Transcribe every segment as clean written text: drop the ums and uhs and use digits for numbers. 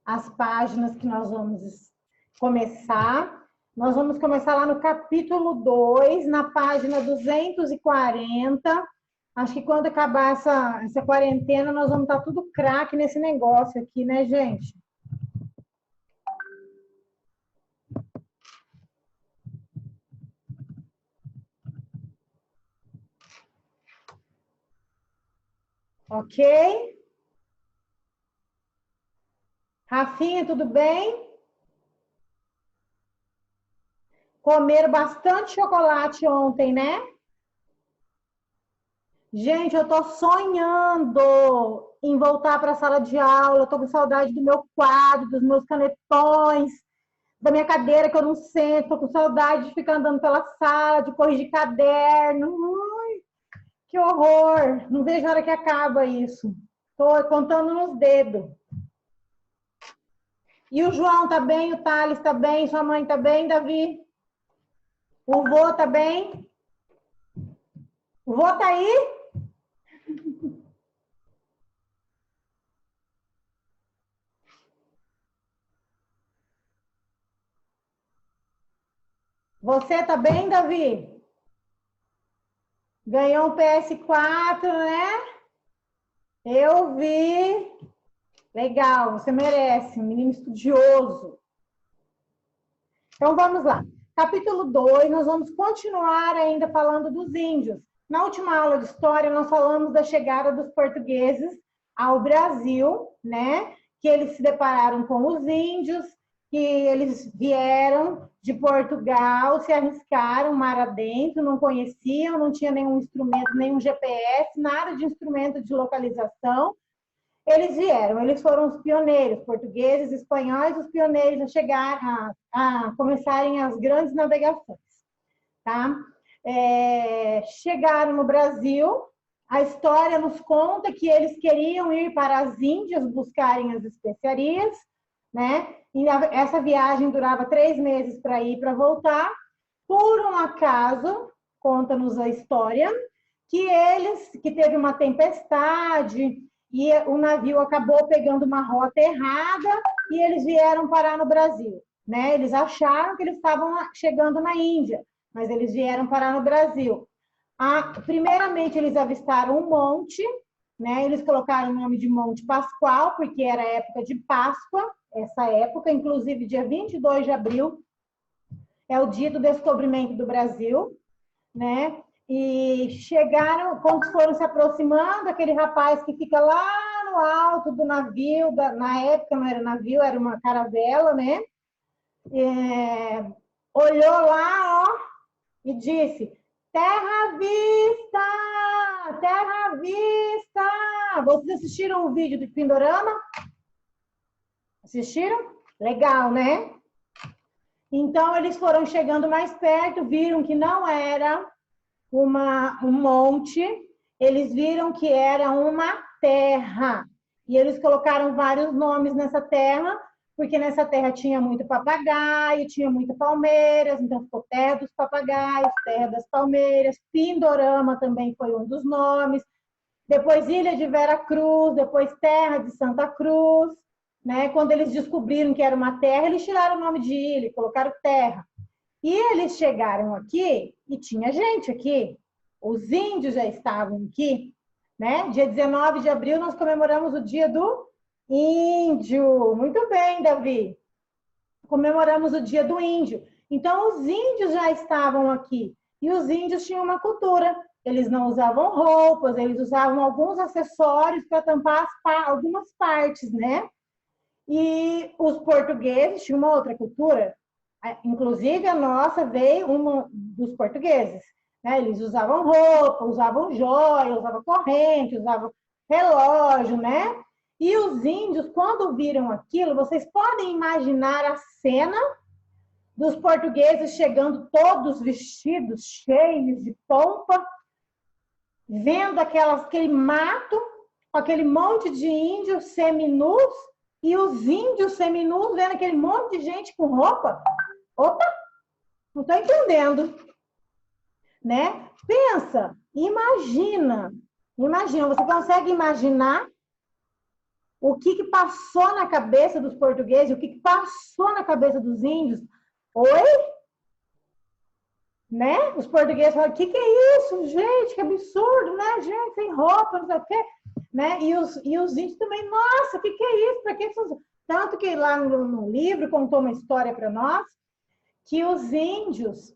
as páginas que nós vamos começar. Nós vamos começar lá no capítulo 2, na página 240. Acho que quando acabar essa quarentena, nós vamos estar tudo craque nesse negócio aqui, né, gente? Ok? Rafinha, tudo bem? Comeram bastante chocolate ontem, né? Gente, eu tô sonhando em voltar para a sala de aula. Eu tô com saudade do meu quadro, dos meus canetões, da minha cadeira que eu não sento. Tô com saudade de ficar andando pela sala, de corrigir caderno. Ui, que horror! Não vejo a hora que acaba isso. Tô contando nos dedos. E o João tá bem? O Thales tá bem? Sua mãe tá bem, Davi? O vô tá bem? O vô tá aí? Você tá bem, Davi? Ganhou um PS4, né? Eu vi. Legal, você merece, um menino estudioso. Então vamos lá. Capítulo 2, nós vamos continuar ainda falando dos índios. Na última aula de história, nós falamos da chegada dos portugueses ao Brasil, né? Que eles se depararam com os índios, que eles vieram de Portugal, se arriscaram mar adentro, não conheciam, não tinha nenhum instrumento, nenhum GPS, nada de instrumento de localização. Eles vieram, eles foram os pioneiros, portugueses, espanhóis, os pioneiros a chegar, a começarem as grandes navegações, tá? Chegaram no Brasil, a história nos conta que eles queriam ir para as Índias buscarem as especiarias, né? E essa viagem durava 3 meses para ir e para voltar. Por um acaso, conta-nos a história, que teve uma tempestade e o navio acabou pegando uma rota errada e eles vieram parar no Brasil, né? Eles acharam que eles estavam chegando na Índia, mas eles vieram parar no Brasil. Primeiramente, eles avistaram um monte, né? Eles colocaram o nome de Monte Pascoal, porque era época de Páscoa, essa época, inclusive dia 22 de abril, é o dia do descobrimento do Brasil, né? E chegaram, quando foram se aproximando, aquele rapaz que fica lá no alto do navio, na época não era navio, era uma caravela, né? Olhou lá, ó, e disse: terra à vista! Terra à vista! Vocês assistiram o vídeo do Pindorama? Assistiram? Legal, né? Então, eles foram chegando mais perto, viram que não era um monte, eles viram que era uma terra. E eles colocaram vários nomes nessa terra, porque nessa terra tinha muito papagaio, tinha muita palmeiras, então ficou Terra dos Papagaios, Terra das Palmeiras, Pindorama também foi um dos nomes. Depois Ilha de Vera Cruz, depois Terra de Santa Cruz, né? Quando eles descobriram que era uma terra, eles tiraram o nome de ilha, colocaram terra. E eles chegaram aqui e tinha gente aqui. Os índios já estavam aqui, né? Dia 19 de abril nós comemoramos o Dia do Índio. Muito bem, Davi. Comemoramos o Dia do Índio. Então, os índios já estavam aqui. E os índios tinham uma cultura. Eles não usavam roupas, eles usavam alguns acessórios para tampar algumas partes, né? E os portugueses tinham uma outra cultura. Inclusive, a nossa veio uma dos portugueses. Né? Eles usavam roupa, usavam joia, usavam corrente, usavam relógio, né? E os índios, quando viram aquilo, vocês podem imaginar a cena dos portugueses chegando todos vestidos, cheios de pompa, vendo aquele mato, aquele monte de índios seminus, e os índios seminus vendo aquele monte de gente com roupa. Opa, não estou entendendo, né? Pensa, imagina, você consegue imaginar o que passou na cabeça dos portugueses, o que passou na cabeça dos índios. Oi? Né? Os portugueses falam, o que é isso, gente? Que absurdo, né? Gente, sem roupa, não sei o quê. Né? E os índios também, nossa, o que é isso? Para que isso? Tanto que lá no livro contou uma história para nós, que os índios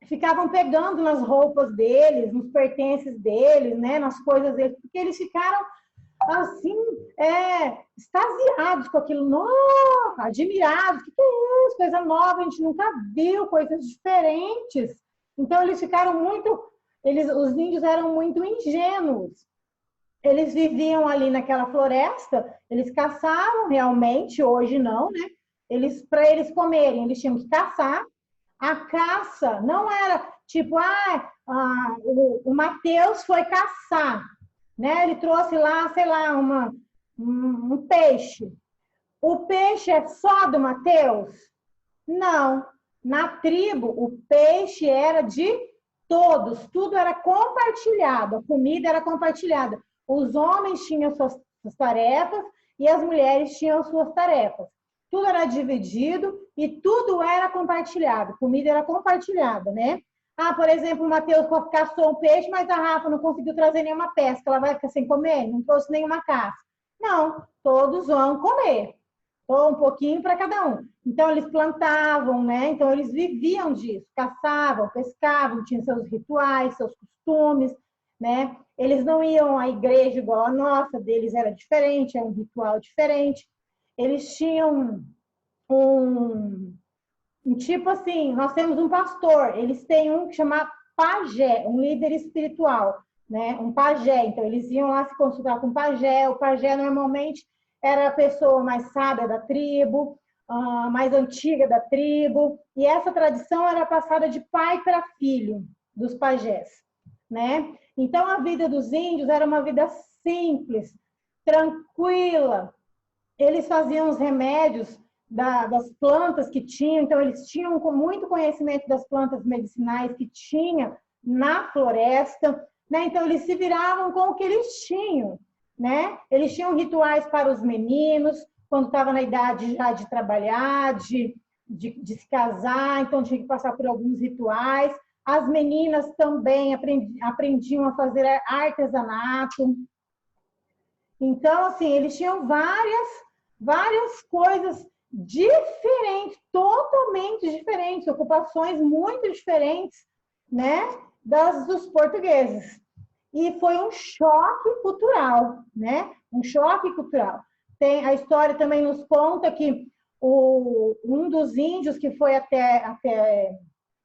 ficavam pegando nas roupas deles, nos pertences deles, né? Nas coisas deles, porque eles ficaram assim, extasiados com aquilo, nossa, admirados, o que é isso? Coisa nova, a gente nunca viu, coisas diferentes. Então, eles ficaram os índios eram muito ingênuos. Eles viviam ali naquela floresta, eles caçavam realmente, hoje não, né? Para eles comerem, eles tinham que caçar. A caça não era tipo, o Mateus foi caçar, né? Ele trouxe lá, sei lá, um peixe. O peixe é só do Mateus? Não. Na tribo, o peixe era de todos, tudo era compartilhado, a comida era compartilhada. Os homens tinham suas tarefas e as mulheres tinham suas tarefas. Tudo era dividido e tudo era compartilhado. Comida era compartilhada, né? Por exemplo, o Mateus caçou um peixe, mas a Rafa não conseguiu trazer nenhuma pesca. Ela vai ficar sem comer? Não trouxe nenhuma caça. Não, todos vão comer. Um pouquinho para cada um. Então, eles plantavam, né? Então, eles viviam disso. Caçavam, pescavam, tinham seus rituais, seus costumes, né? Eles não iam à igreja igual a nossa, deles era diferente, era um ritual diferente. Eles tinham um tipo assim, nós temos um pastor, eles têm um que chama pajé, um líder espiritual, né? Um pajé. Então, eles iam lá se consultar com o pajé. O pajé, normalmente, era a pessoa mais sábia da tribo, mais antiga da tribo. E essa tradição era passada de pai para filho dos pajés, né? Então, a vida dos índios era uma vida simples, tranquila. Eles faziam os remédios das plantas que tinham, então eles tinham muito conhecimento das plantas medicinais que tinha na floresta, né? Então eles se viravam com o que eles tinham, né? Eles tinham rituais para os meninos, quando estava na idade já de trabalhar, de se casar, então tinha que passar por alguns rituais. As meninas também aprendiam a fazer artesanato. Então, assim, eles tinham várias coisas diferentes, totalmente diferentes, ocupações muito diferentes, né, dos portugueses. E foi um choque cultural, né? Um choque cultural. A história também nos conta que um dos índios que foi até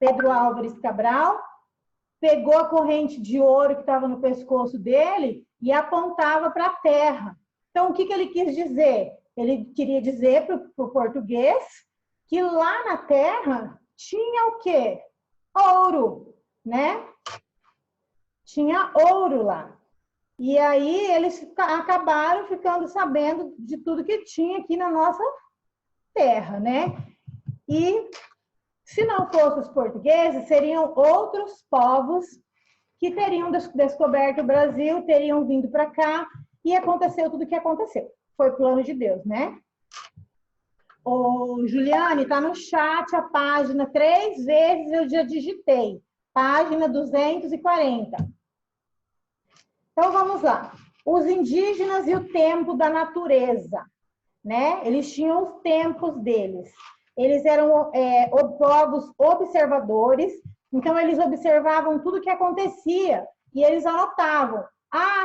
Pedro Álvares Cabral pegou a corrente de ouro que estava no pescoço dele e apontava para a terra. Então, o que ele quis dizer? Ele queria dizer para o português que lá na terra tinha o quê? Ouro, né? Tinha ouro lá. E aí eles acabaram ficando sabendo de tudo que tinha aqui na nossa terra, né? E se não fossem os portugueses, seriam outros povos que teriam descoberto o Brasil, teriam vindo para cá e aconteceu tudo o que aconteceu. Foi plano de Deus, né? Ô, Juliane, está no chat a página, 3 vezes eu já digitei. Página 240. Então, vamos lá. Os indígenas e o tempo da natureza, né? Eles tinham os tempos deles. Eles eram povos observadores, então eles observavam tudo o que acontecia e eles anotavam.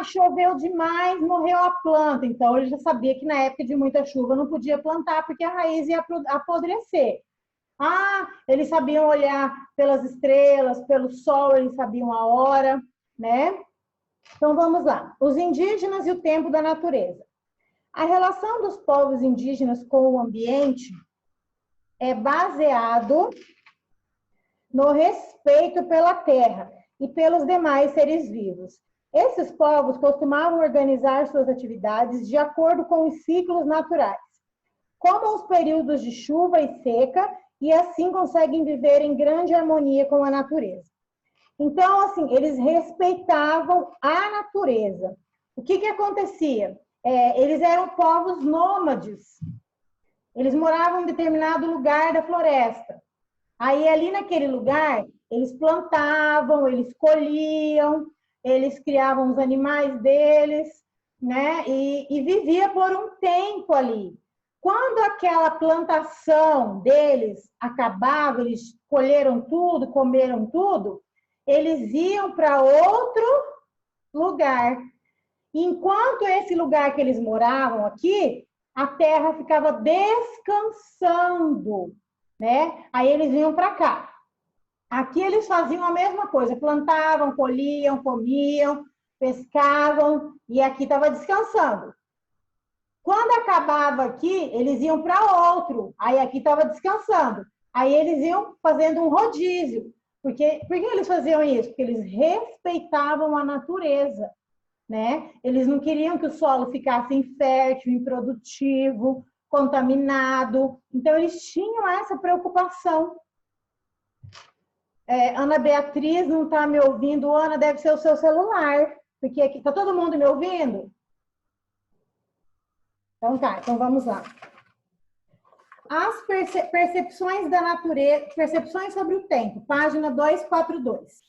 Choveu demais, morreu a planta. Então, ele já sabia que na época de muita chuva não podia plantar porque a raiz ia apodrecer. Eles sabiam olhar pelas estrelas, pelo sol, eles sabiam a hora, né? Então, vamos lá. Os indígenas e o tempo da natureza. A relação dos povos indígenas com o ambiente é baseado no respeito pela terra e pelos demais seres vivos. Esses povos costumavam organizar suas atividades de acordo com os ciclos naturais, como os períodos de chuva e seca, e assim conseguem viver em grande harmonia com a natureza. Então, assim, eles respeitavam a natureza. O que acontecia? eles eram povos nômades. Eles moravam em determinado lugar da floresta. Aí, ali naquele lugar, eles plantavam, eles colhiam, eles criavam os animais deles, né? E vivia por um tempo ali. Quando aquela plantação deles acabava, eles colheram tudo, comeram tudo, eles iam para outro lugar. Enquanto esse lugar que eles moravam aqui, a terra ficava descansando, né? Aí eles vinham para cá. Aqui eles faziam a mesma coisa, plantavam, colhiam, comiam, pescavam, e aqui estava descansando. Quando acabava aqui, eles iam para outro, aí aqui estava descansando. Aí eles iam fazendo um rodízio. Por que eles faziam isso? Porque eles respeitavam a natureza, né? Eles não queriam que o solo ficasse infértil, improdutivo, contaminado. Então, eles tinham essa preocupação. Ana Beatriz não está me ouvindo. Ana, deve ser o seu celular, porque aqui está todo mundo me ouvindo? Então tá, então vamos lá. As percepções da natureza, percepções sobre o tempo, página 242.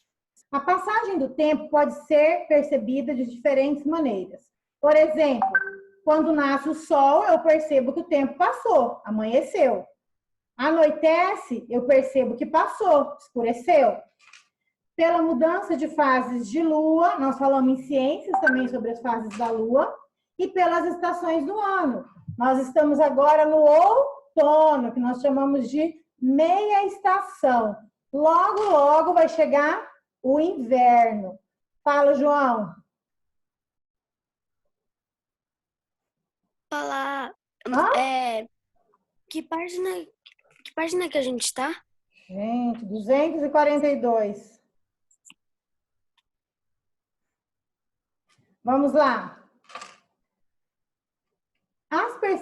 A passagem do tempo pode ser percebida de diferentes maneiras. Por exemplo, quando nasce o sol, eu percebo que o tempo passou, amanheceu. Anoitece, eu percebo que passou, escureceu. Pela mudança de fases de lua, nós falamos em ciências também sobre as fases da lua, e pelas estações do ano. Nós estamos agora no outono, que nós chamamos de meia estação. Logo, logo vai chegar o inverno. Fala, João. Falar, que página que a gente está? Gente, 242. Vamos lá.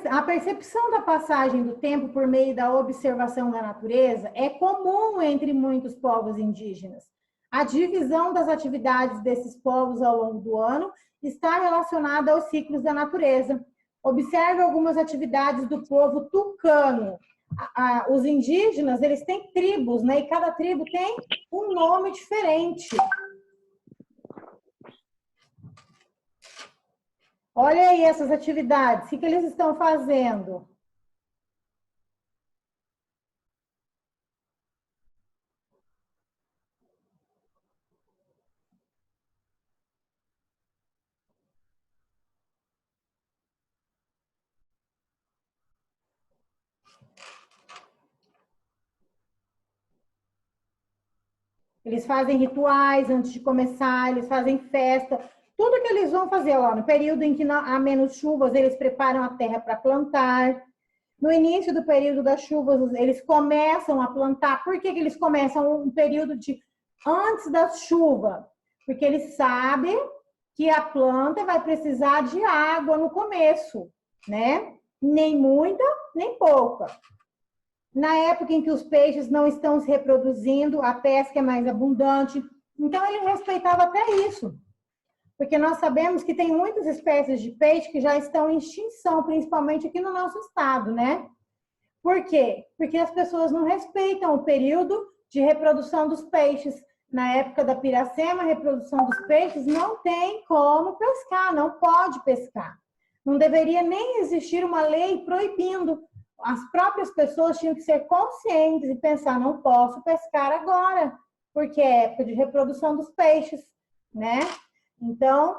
A percepção da passagem do tempo por meio da observação da natureza é comum entre muitos povos indígenas. A divisão das atividades desses povos ao longo do ano está relacionada aos ciclos da natureza. Observe algumas atividades do povo tucano. Os indígenas, eles têm tribos, né? E cada tribo tem um nome diferente. Olha aí essas atividades. O que eles estão fazendo? Eles fazem rituais antes de começar, eles fazem festa. Tudo que eles vão fazer lá, no período em que há menos chuvas, eles preparam a terra para plantar. No início do período das chuvas, eles começam a plantar. Por que eles começam um período de antes da chuva? Porque eles sabem que a planta vai precisar de água no começo, né? Nem muita, nem pouca. Na época em que os peixes não estão se reproduzindo, a pesca é mais abundante. Então, ele respeitava até isso. Porque nós sabemos que tem muitas espécies de peixe que já estão em extinção, principalmente aqui no nosso estado, né? Por quê? Porque as pessoas não respeitam o período de reprodução dos peixes. Na época da piracema, a reprodução dos peixes não tem como pescar, não pode pescar. Não deveria nem existir uma lei proibindo. As próprias pessoas tinham que ser conscientes e pensar, não posso pescar agora, porque é época de reprodução dos peixes, né? Então,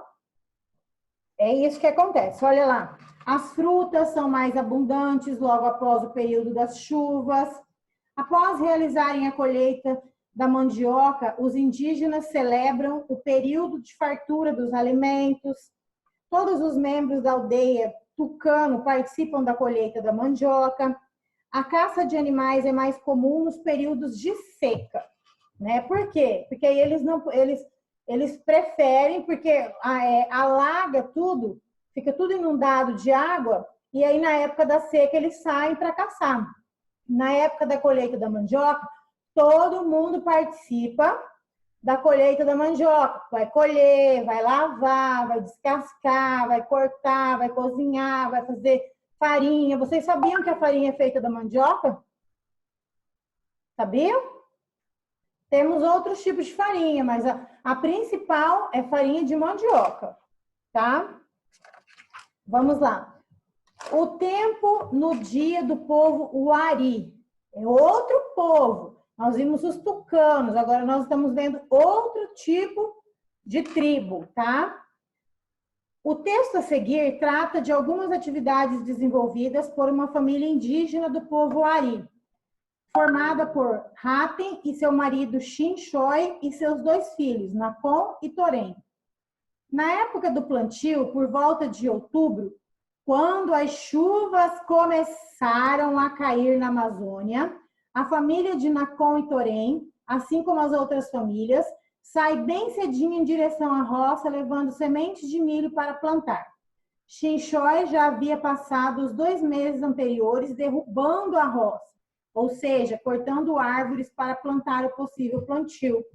é isso que acontece. Olha lá, as frutas são mais abundantes logo após o período das chuvas. Após realizarem a colheita da mandioca, os indígenas celebram o período de fartura dos alimentos. Todos os membros da aldeia tucano participam da colheita da mandioca. A caça de animais é mais comum nos períodos de seca, né? Por quê? Porque aí eles preferem, porque alaga tudo, fica tudo inundado de água, e aí na época da seca eles saem para caçar. Na época da colheita da mandioca, todo mundo participa da colheita da mandioca. Vai colher, vai lavar, vai descascar, vai cortar, vai cozinhar, vai fazer farinha. Vocês sabiam que a farinha é feita da mandioca? Sabiam? Temos outros tipos de farinha, mas a principal é farinha de mandioca, tá? Vamos lá. O tempo no dia do povo Wari. É outro povo. Nós vimos os tucanos, agora nós estamos vendo outro tipo de tribo, tá? O texto a seguir trata de algumas atividades desenvolvidas por uma família indígena do povo Wari, formada por Hatem e seu marido Shinchoi e seus 2 filhos, Nakon e Torém. Na época do plantio, por volta de outubro, quando as chuvas começaram a cair na Amazônia, a família de Nakon e Torém, assim como as outras famílias, sai bem cedinho em direção à roça, levando sementes de milho para plantar. Shinchoi já havia passado os 2 meses anteriores derrubando a roça, ou seja, cortando árvores para plantar o possível plantio.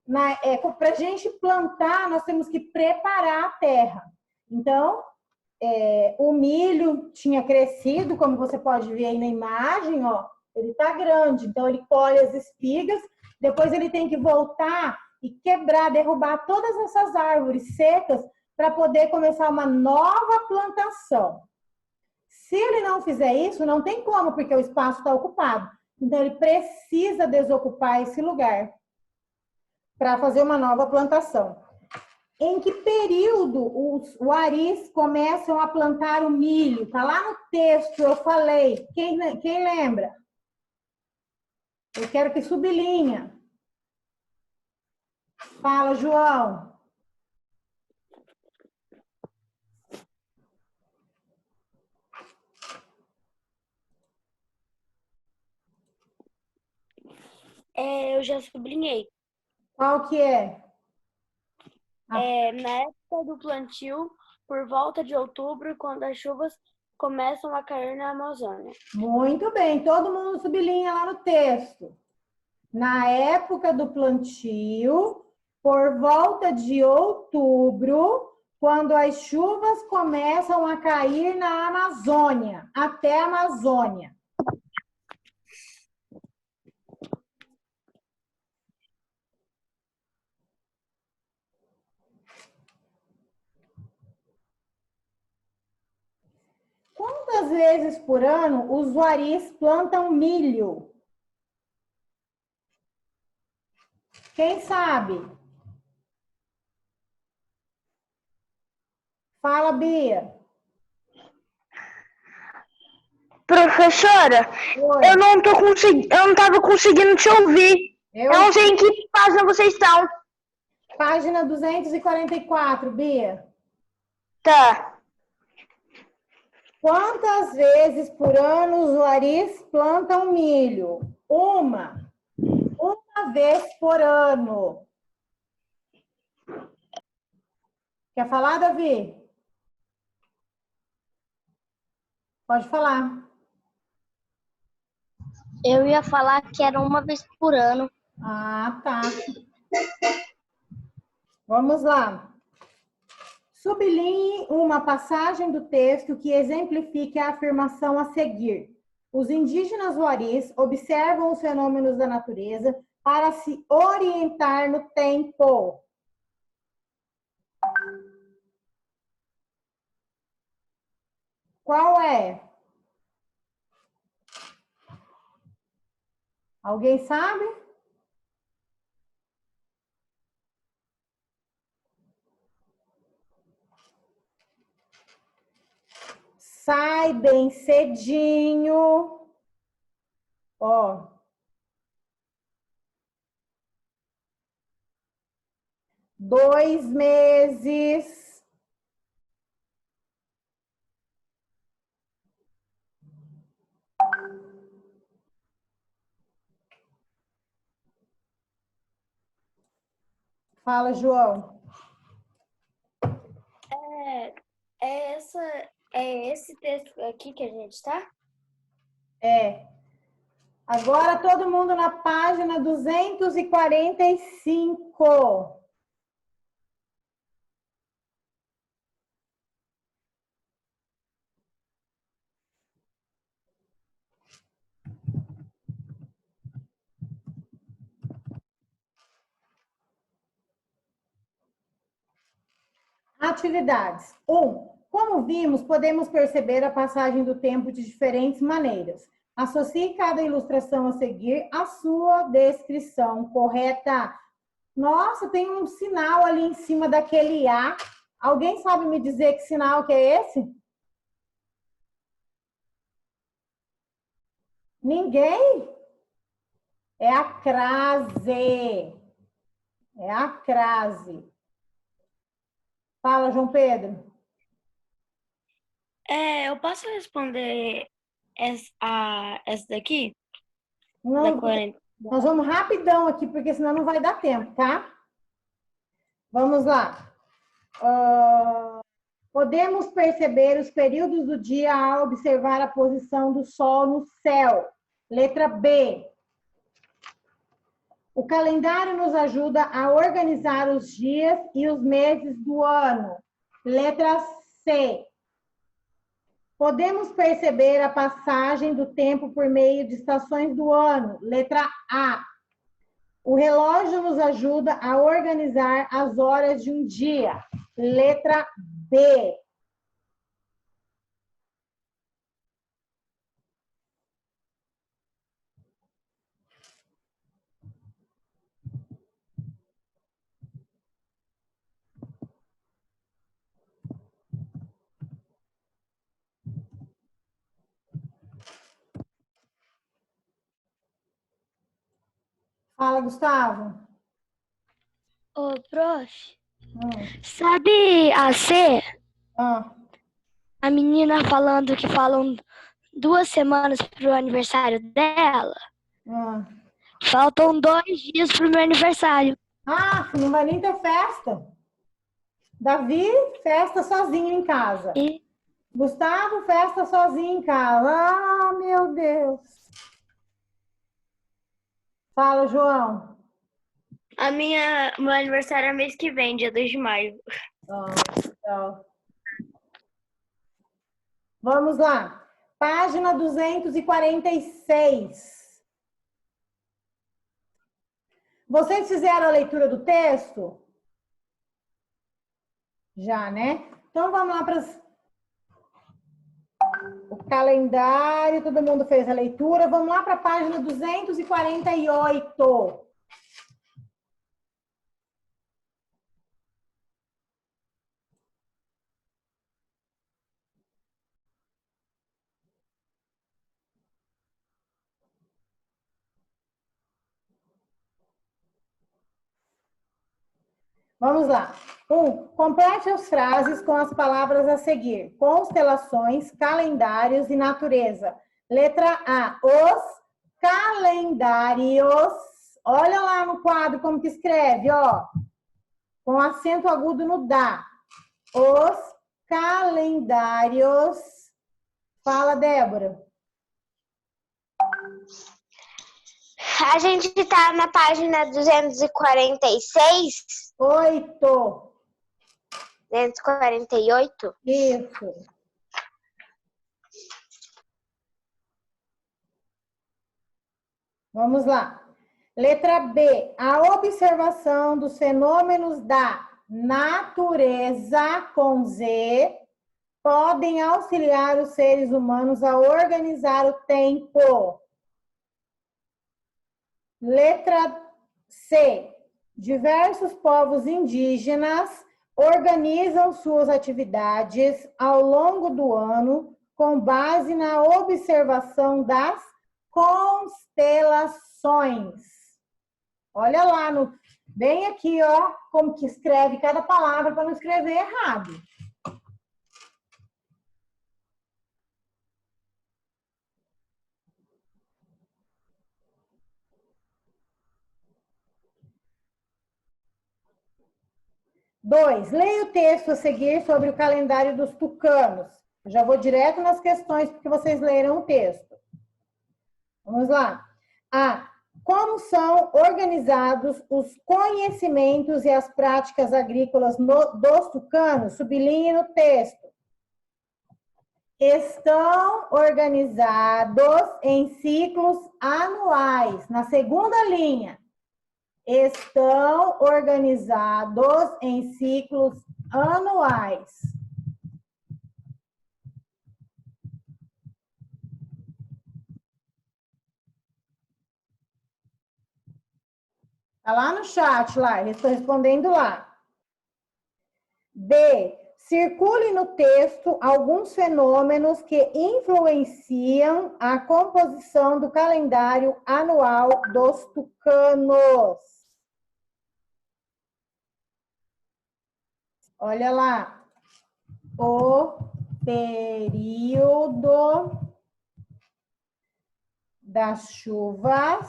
Para a gente plantar, nós temos que preparar a terra. Então, o milho tinha crescido, como você pode ver aí na imagem, ó, ele está grande, então ele colhe as espigas, depois ele tem que voltar e quebrar, derrubar todas essas árvores secas para poder começar uma nova plantação. Se ele não fizer isso, não tem como, porque o espaço está ocupado. Então, ele precisa desocupar esse lugar para fazer uma nova plantação. Em que período os waris começam a plantar o milho? Está lá no texto, eu falei. Quem lembra? Eu quero que sublinha. Fala, João. Eu já sublinhei. Qual que é? Na época do plantio, por volta de outubro, quando as chuvas começam a cair na Amazônia. Muito bem, todo mundo sublinha lá no texto. Na época do plantio, por volta de outubro, quando as chuvas começam a cair na Amazônia, até a Amazônia. Quantas vezes por ano os waris plantam milho? Quem sabe? Fala, Bia. Professora, Oi. eu não estava conseguindo te ouvir. Eu não sei em que página vocês estão. Página 244, Bia. Tá. Quantas vezes por ano os waris plantam milho? Uma vez por ano. Quer falar, Davi? Pode falar. Eu ia falar que era uma vez por ano. Ah, tá. Vamos lá. Sublinhe uma passagem do texto que exemplifique a afirmação a seguir. Os indígenas waris observam os fenômenos da natureza para se orientar no tempo. Qual é? Alguém sabe? Sai bem cedinho. Ó. Dois meses. Fala, João. É esse texto aqui que a gente está? É. Agora todo mundo na página 245. Atividades. 1. Como vimos, podemos perceber a passagem do tempo de diferentes maneiras. Associe cada ilustração a seguir à sua descrição correta. Nossa, tem um sinal ali em cima daquele A. Alguém sabe me dizer que sinal que é esse? Ninguém? É a crase. É a crase. Fala, João Pedro. Eu posso responder essa daqui? Não, Da 40. nós vamos rapidão aqui, porque senão não vai dar tempo, tá? Vamos lá. Podemos perceber os períodos do dia ao observar a posição do Sol no céu. Letra B. O calendário nos ajuda a organizar os dias e os meses do ano. Letra C. Podemos perceber a passagem do tempo por meio de estações do ano. Letra A. O relógio nos ajuda a organizar as horas de um dia. Letra B. Fala, Gustavo. Ô, prof, Hum. sabe a C? Ah. A menina falando que falam 2 semanas pro aniversário dela. Faltam 2 dias pro meu aniversário. Ah, não vai nem ter festa. Davi, festa sozinho em casa. E Gustavo, festa sozinho em casa. Ah, meu Deus. Fala, João. Meu aniversário é mês que vem, dia 2 de maio. Então. Vamos lá. Página 246. Vocês fizeram a leitura do texto? Já, né? Então, vamos lá para o calendário. Todo mundo fez a leitura. Vamos lá para a página 248. Vamos lá. 1. Complete as frases com as palavras a seguir. Constelações, calendários e natureza. Letra A. Os calendários. Olha lá no quadro como que escreve, ó. Com acento agudo no dá. Os calendários. Fala, Débora. A gente tá na página 246. 8. 248. Isso. Vamos lá. Letra B. A observação dos fenômenos da natureza, com Z, podem auxiliar os seres humanos a organizar o tempo. Letra C. Diversos povos indígenas organizam suas atividades ao longo do ano com base na observação das constelações. Olha lá, bem aqui, ó, como que escreve cada palavra para não escrever errado. Dois, leia o texto a seguir sobre o calendário dos tucanos. Eu já vou direto nas questões, porque vocês leram o texto. Vamos lá. Como são organizados os conhecimentos e as práticas agrícolas dos tucanos? Sublinhe no texto. Estão organizados em ciclos anuais. Na segunda linha. Estão organizados em ciclos anuais. Está lá no chat, lá, eu estou respondendo lá. B. Circule no texto alguns fenômenos que influenciam a composição do calendário anual dos tucanos. Olha lá. O período das chuvas,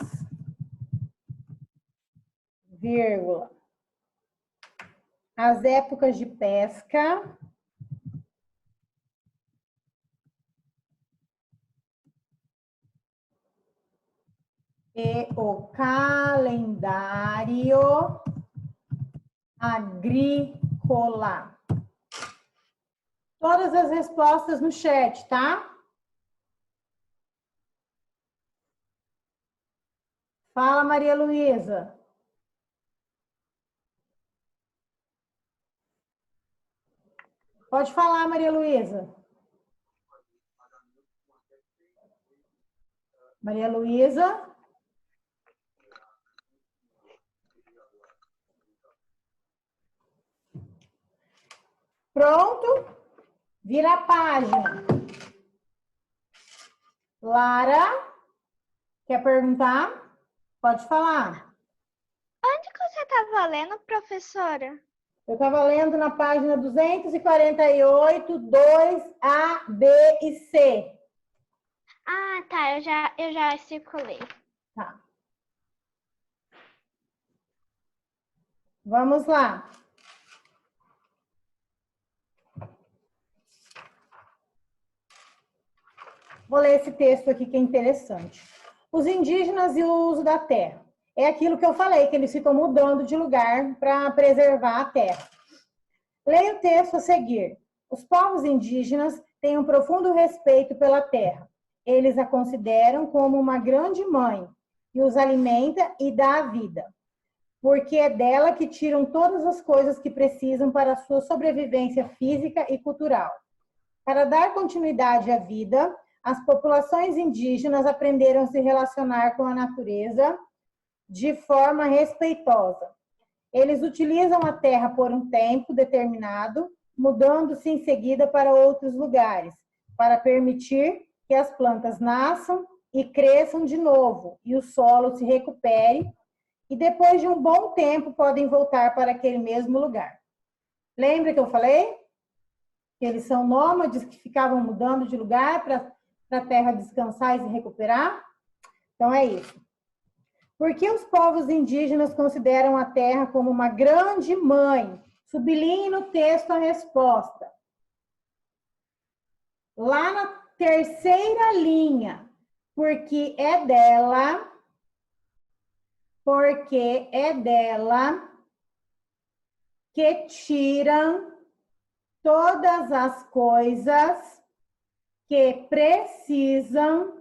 vírgula. As épocas de pesca, e o calendário agrícola. Todas as respostas no chat, tá? Fala, Maria Luísa. Pode falar, Maria Luísa. Maria Luísa. Pronto? Vira a página. Lara, quer perguntar? Pode falar. Onde que você estava lendo, professora? Eu estava lendo na página 248, 2A, B e C. Ah, tá. Eu já circulei. Tá. Vamos lá. Vou ler esse texto aqui que é interessante. Os indígenas e o uso da terra. É aquilo que eu falei, que eles ficam mudando de lugar para preservar a terra. Leia o texto a seguir. Os povos indígenas têm um profundo respeito pela terra. Eles a consideram como uma grande mãe que os alimenta e dá a vida, porque é dela que tiram todas as coisas que precisam para a sua sobrevivência física e cultural. Para dar continuidade à vida, as populações indígenas aprenderam a se relacionar com a natureza de forma respeitosa. Eles utilizam a terra por um tempo determinado, mudando-se em seguida para outros lugares, para permitir que as plantas nasçam e cresçam de novo e o solo se recupere, e depois de um bom tempo podem voltar para aquele mesmo lugar. Lembra que eu falei? Que eles são nômades que ficavam mudando de lugar para a terra descansar e se recuperar? Então é isso. Por que os povos indígenas consideram a terra como uma grande mãe? Sublinhe no texto a resposta. Lá na terceira linha. Porque é dela que tiram todas as coisas que precisam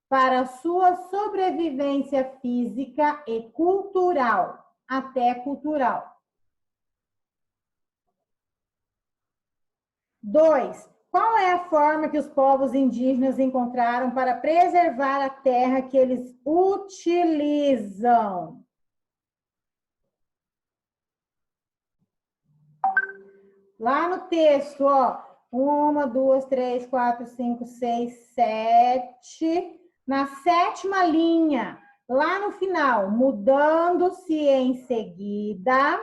para sua sobrevivência física e cultural, até cultural. 2. Qual é a forma que os povos indígenas encontraram para preservar a terra que eles utilizam? Lá no texto, ó, 1, 2, 3, 4, 5, 6, 7. Na sétima linha, lá no final, mudando-se em seguida.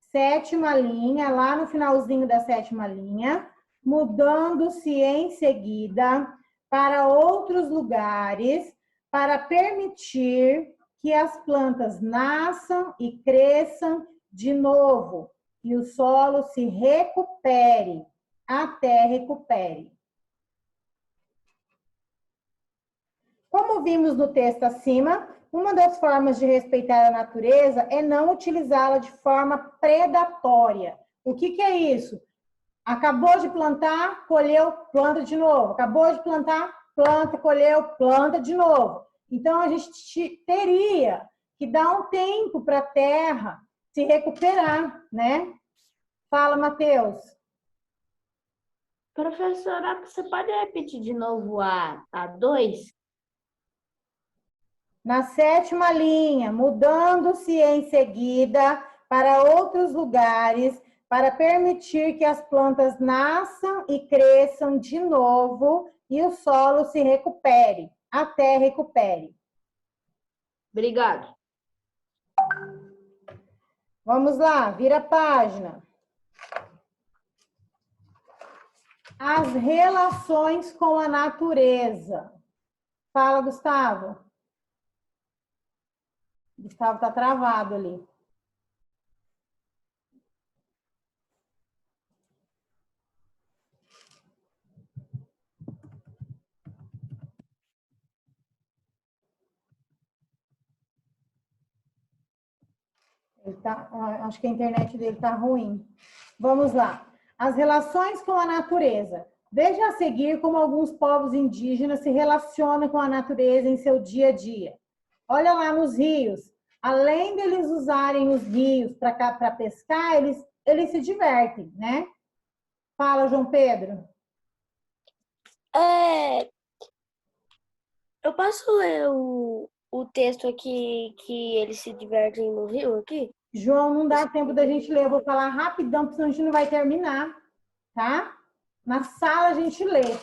Sétima linha, lá no finalzinho da sétima linha, mudando-se em seguida para outros lugares para permitir que as plantas nasçam e cresçam de novo e o solo se recupere, até recupere. Como Como vimos no texto acima, uma das formas de respeitar a natureza é não utilizá-la de forma predatória. O que é isso? Acabou de plantar, colheu, planta de novo. Acabou de plantar, planta, colheu, planta de novo. Então, a gente teria que dar um tempo para a terra se recuperar, né? Fala, Matheus. Professora, você pode repetir de novo a 2? Na 7ª linha, mudando-se em seguida para outros lugares para permitir que as plantas nasçam e cresçam de novo e o solo se recupere, a terra recupere. Obrigado. Vamos lá, vira a página. As relações com a natureza. Fala, Gustavo. Gustavo está travado ali. Acho que a internet dele está ruim. Vamos lá. As relações com a natureza. Veja a seguir como alguns povos indígenas se relacionam com a natureza em seu dia a dia. Olha lá nos rios. Além deles usarem os rios para pescar, eles se divertem, né? Fala, João Pedro. Eu posso ler o texto aqui que eles se divertem no rio aqui? João, não dá tempo da gente ler. Eu vou falar rapidão, porque senão a gente não vai terminar, tá? Na sala a gente lê.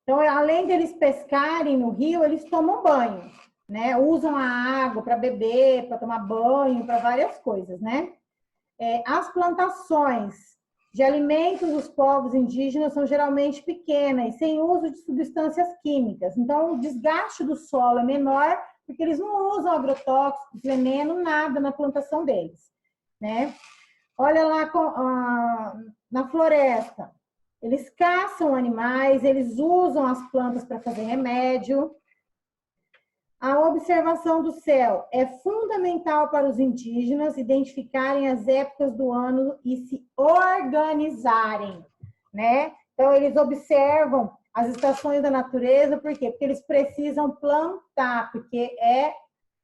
Então, além deles pescarem no rio, eles tomam banho, né? Usam a água para beber, para tomar banho, para várias coisas, né? As plantações de alimentos dos povos indígenas são geralmente pequenas, sem uso de substâncias químicas. Então, o desgaste do solo é menor, porque eles não usam agrotóxicos, veneno, nada na plantação deles, né? Olha lá na floresta. Eles caçam animais, eles usam as plantas para fazer remédio. A observação do céu é fundamental para os indígenas identificarem as épocas do ano e se organizarem, né? Então, eles observam as estações da natureza, por quê? Porque eles precisam plantar, porque é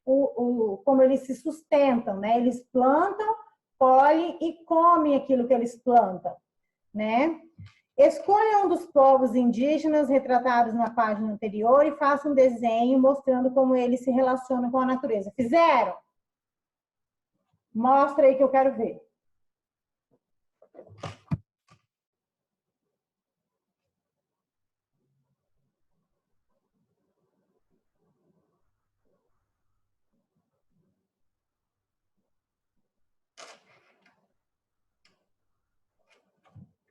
como eles se sustentam, né? Eles plantam, colhem e comem aquilo que eles plantam, né? Escolha um dos povos indígenas retratados na página anterior e faça um desenho mostrando como eles se relacionam com a natureza. Fizeram? Mostra aí que eu quero ver.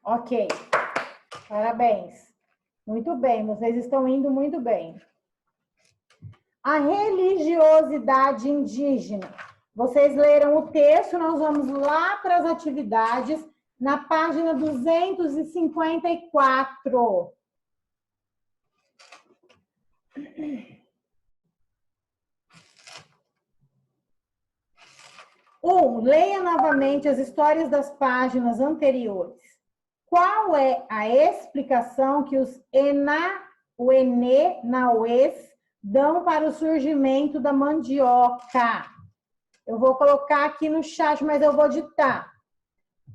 Ok. Parabéns. Muito bem, vocês estão indo muito bem. A religiosidade indígena. Vocês leram o texto, nós vamos lá para as atividades, na página 254. Leia novamente as histórias das páginas anteriores. Qual é a explicação que os Enê-Nauês dão para o surgimento da mandioca? Eu vou colocar aqui no chat, mas eu vou ditar.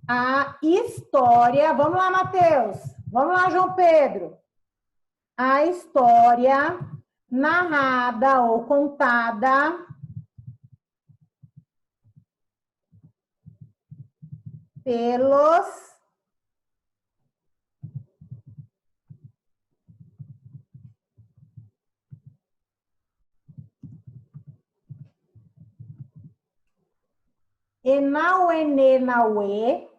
A história... Vamos lá, Matheus. Vamos lá, João Pedro. A história narrada ou contada pelos Enauenê-Nauê,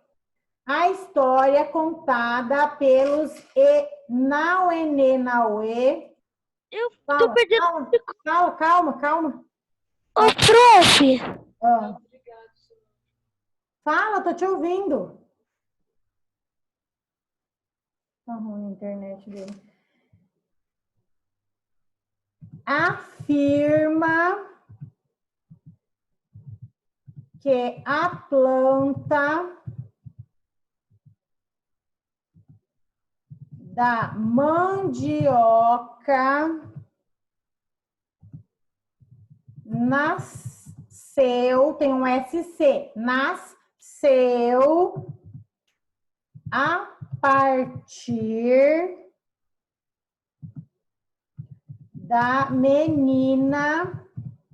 a história contada pelos Enauenê-Nauê. Eu tô perdendo. Calma. Ô, prof! Fala, tô te ouvindo. Tá ruim a internet dele. afirma que a planta da mandioca nasceu, tem um SC, nasceu a partir da menina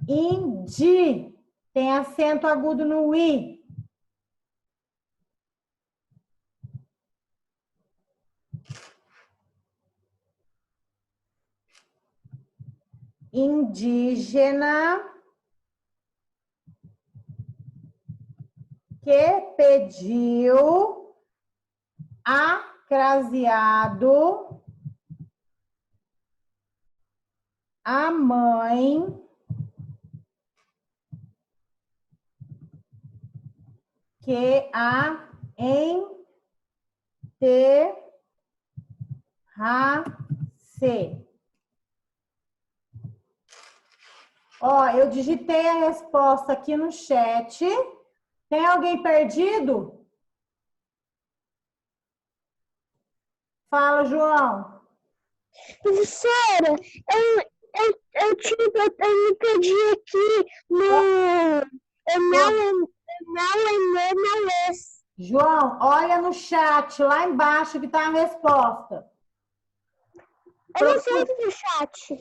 Indi. Tem acento agudo no I. Indígena que pediu acraseado a mãe que a enterrasse. Ó, eu digitei a resposta aqui no chat. Tem alguém perdido? Fala, João. Professora, eu me perdi aqui no... João, olha no chat, lá embaixo que está a resposta. Eu não sei do chat.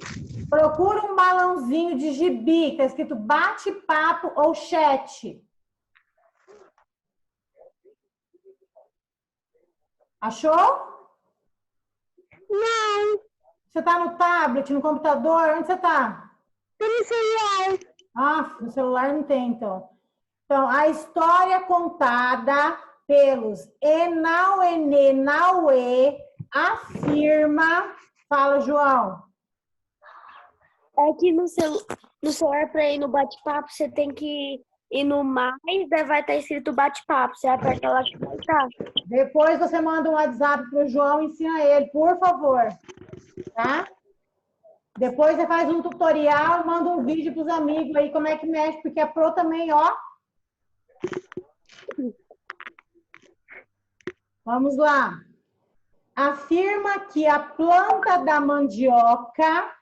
Procura um balãozinho de gibi, está escrito bate-papo ou chat. Achou? Não, Você está no tablet, no computador? Onde você está? tô no celular. Ah, no celular não tem, então. Então, a história contada pelos Enauenê Nauê afirma... Fala, João. É que no celular, para ir no bate-papo, você tem que ir no mais, daí vai estar escrito bate-papo. Você aperta lá que vai estar. Depois você manda um WhatsApp pro João e ensina ele, por favor. Tá? Depois você faz um tutorial, manda um vídeo pros amigos aí como é que mexe, porque a Pro também, ó. Vamos lá. Afirma que a planta da mandioca